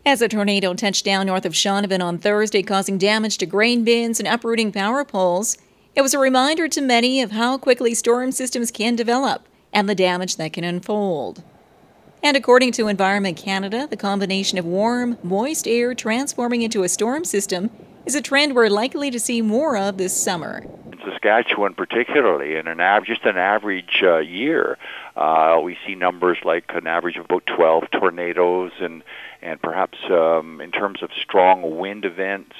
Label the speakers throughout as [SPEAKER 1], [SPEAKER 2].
[SPEAKER 1] As a tornado touched down north of Shaunavon on Thursday, causing damage to grain bins and uprooting power poles, it was a reminder to many of how quickly storm systems can develop and the damage that can unfold. And according to Environment Canada, the combination of warm, moist air transforming into a storm system is a trend we're likely to see more of this summer.
[SPEAKER 2] In Saskatchewan particularly, in just an average year, we see numbers like an average of about 12 tornadoes, and perhaps in terms of strong wind events,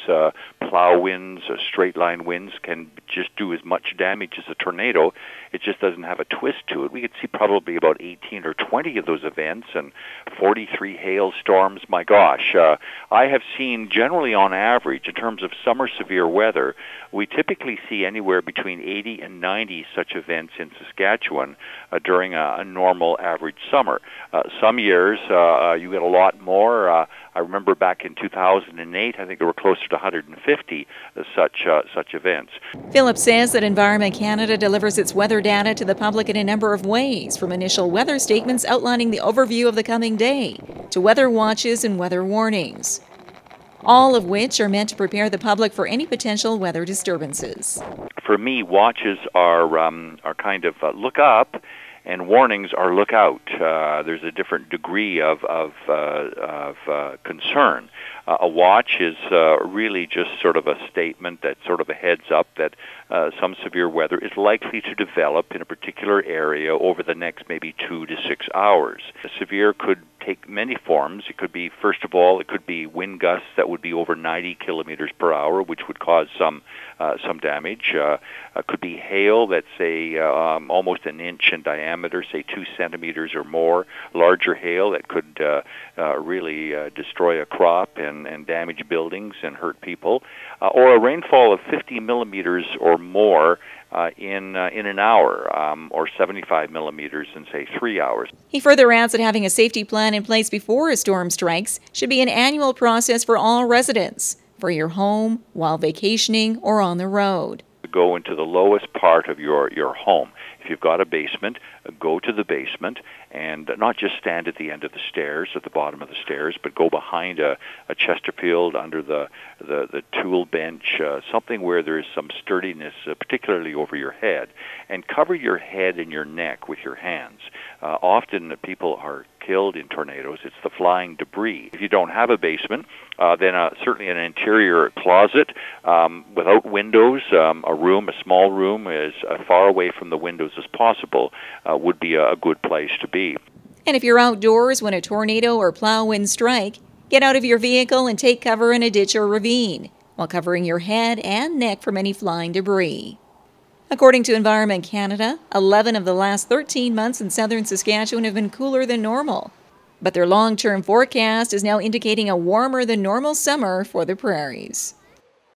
[SPEAKER 2] plow winds, straight line winds can just do as much damage as a tornado. It just doesn't have a twist to it. We could see probably about 18 or 20 of those events and 43 hailstorms. My gosh, I have seen generally on average, in terms of summer severe weather, we typically see anywhere between 80 and 90 such events in Saskatchewan during a normal average summer. Some years you get a lot more. I remember back in 2008, I think there were closer to 150 such events.
[SPEAKER 1] Philip says that Environment Canada delivers its weather data to the public in a number of ways, from initial weather statements outlining the overview of the coming day to weather watches and weather warnings, all of which are meant to prepare the public for any potential weather disturbances.
[SPEAKER 2] For me, watches are kind of look up, and warnings are look out. There's a different degree of concern. A watch is really just sort of a statement, that sort of a heads up that some severe weather is likely to develop in a particular area over the next maybe 2 to 6 hours. Severe could take many forms. It could be, first of all, it could be wind gusts that would be over 90 kilometers per hour, which would cause some damage. It could be hail that's almost an inch in diameter, say 2 centimeters or more. Larger hail that could really destroy a crop and damage buildings and hurt people. Or a rainfall of 50 millimeters or more in an hour, or 75 millimeters in, say, 3 hours.
[SPEAKER 1] He further adds that having a safety plan in place before a storm strikes should be an annual process for all residents, for your home, while vacationing, or on the road.
[SPEAKER 2] Go into the lowest part of your home. If you've got a basement, go to the basement and not just stand at the end of the stairs, at the bottom of the stairs, but go behind a Chesterfield, under the tool bench, something where there is some sturdiness, particularly over your head, and cover your head and your neck with your hands. Often people are killed in tornadoes. It's the flying debris. If you don't have a basement, then certainly an interior closet without windows, a small room, as far away from the windows as possible, would be a good place to be.
[SPEAKER 1] And if you're outdoors when a tornado or plow wind strike, get out of your vehicle and take cover in a ditch or ravine, while covering your head and neck from any flying debris. According to Environment Canada, 11 of the last 13 months in southern Saskatchewan have been cooler than normal. But their long-term forecast is now indicating a warmer than normal summer for the prairies.